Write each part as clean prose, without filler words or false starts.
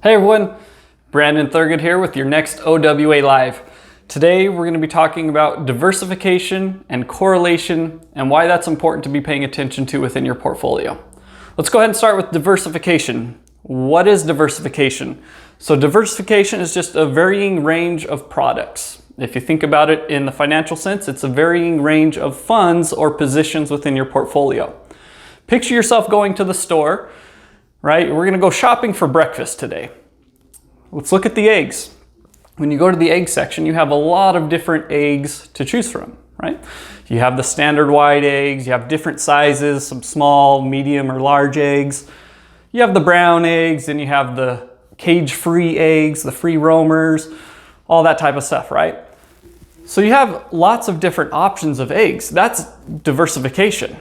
Hey everyone, Brandon Thurgood here with your next OWA Live. Today we're going to be talking about diversification and correlation and why that's important to be paying attention to within your portfolio. Let's go ahead and start with diversification. What is diversification? So diversification is just a varying range of products. If you think about it in the financial sense, it's a varying range of funds or positions within your portfolio. Picture yourself going to the store, right? We're gonna go shopping for breakfast today. Let's look at the eggs. When you go to the egg section, you have a lot of different eggs to choose from, right? You have the standard white eggs, you have different sizes, some small, medium, or large eggs. You have the brown eggs, and you have the cage-free eggs, the free roamers, all that type of stuff, right? So you have lots of different options of eggs. That's diversification.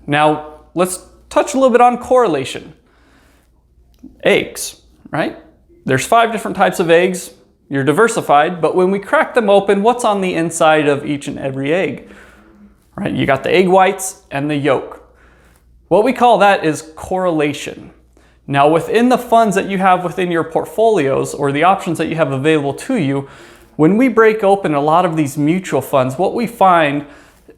Now, let's touch a little bit on correlation. Eggs, right? There's 5 different types of eggs. You're diversified, but when we crack them open, what's on the inside of each and every egg? Right? You got the egg whites and the yolk. What we call that is correlation. Now, within the funds that you have within your portfolios or the options that you have available to you, when we break open a lot of these mutual funds, what we find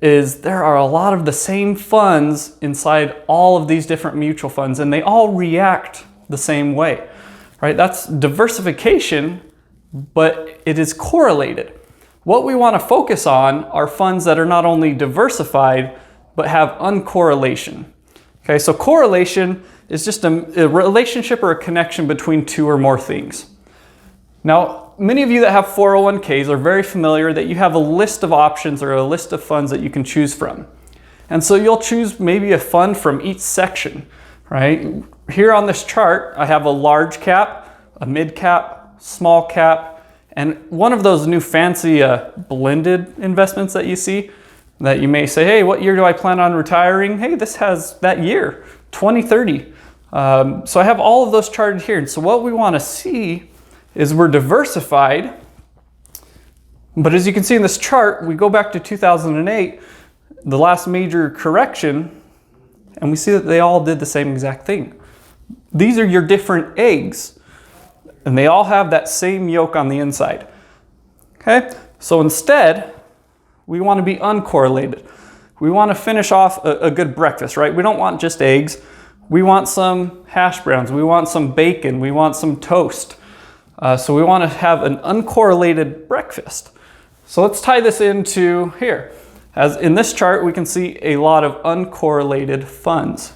is there are a lot of the same funds inside all of these different mutual funds, and they all react the same way, right? That's diversification, but it is correlated. What we want to focus on are funds that are not only diversified, but have uncorrelation. Okay, so correlation is just a relationship or a connection between 2 or more things. Now, many of you that have 401ks are very familiar that you have a list of options or a list of funds that you can choose from. And so you'll choose maybe a fund from each section, right? Here on this chart, I have a large cap, a mid cap, small cap, and one of those new fancy blended investments that you see that you may say, hey, what year do I plan on retiring? Hey, this has that year, 2030. So I have all of those charted here. And so what we want to see is we're diversified, but as you can see in this chart, we go back to 2008, the last major correction, and we see that they all did the same exact thing. These are your different eggs, and they all have that same yolk on the inside. Okay, so instead, we want to be uncorrelated. We want to finish off a good breakfast, right? We don't want just eggs. We want some hash browns. We want some bacon. We want some toast. So we want to have an uncorrelated breakfast. So let's tie this into here. As in this chart, we can see a lot of uncorrelated funds.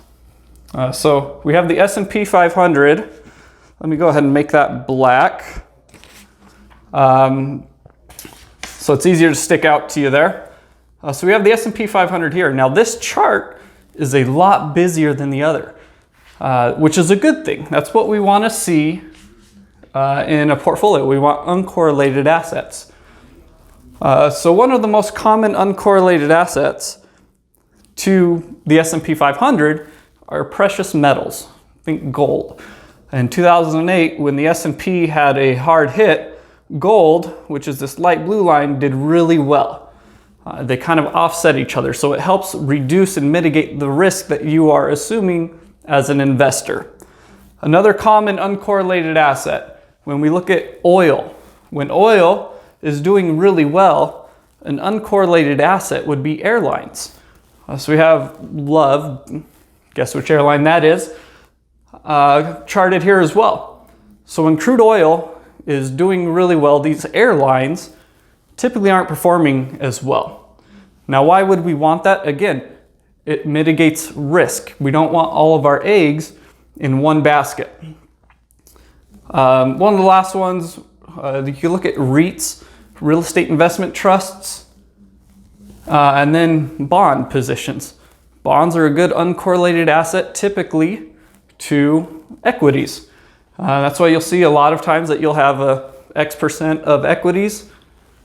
So we have the S&P 500. Let me go ahead and make that black. So it's easier to stick out to you there. So we have the S&P 500 here. Now this chart is a lot busier than the other, which is a good thing. That's what we want to see in a portfolio. We want uncorrelated assets. So one of the most common uncorrelated assets to the S&P 500 are precious metals. Think gold. In 2008, when the S&P had a hard hit, gold, which is this light blue line, did really well. They kind of offset each other, so it helps reduce and mitigate the risk that you are assuming as an investor. Another common uncorrelated asset, when we look at oil, when oil is doing really well, an uncorrelated asset would be airlines. So we have Love, guess which airline that is, charted here as well. So when crude oil is doing really well, these airlines typically aren't performing as well. Now, why would we want that? Again, it mitigates risk. We don't want all of our eggs in one basket. One of the last ones, you can look at REITs, real estate investment trusts, and then bond positions. Bonds are a good uncorrelated asset typically to equities. That's why you'll see a lot of times that you'll have a X% of equities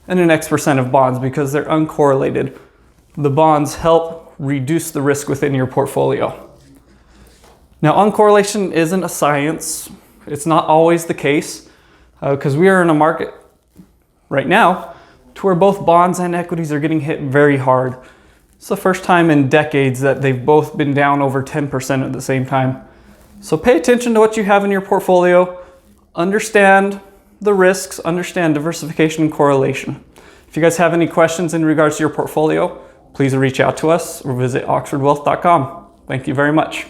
and an X% of bonds because they're uncorrelated. The bonds help reduce the risk within your portfolio. Now, uncorrelation isn't a science. It's not always the case because we are in a market right now to where both bonds and equities are getting hit very hard. It's the first time in decades that they've both been down over 10% at the same time. So pay attention to what you have in your portfolio. understand the risks, understand diversification and correlation. If you guys have any questions in regards to your portfolio, please reach out to us or visit oxfordwealth.com. Thank you very much.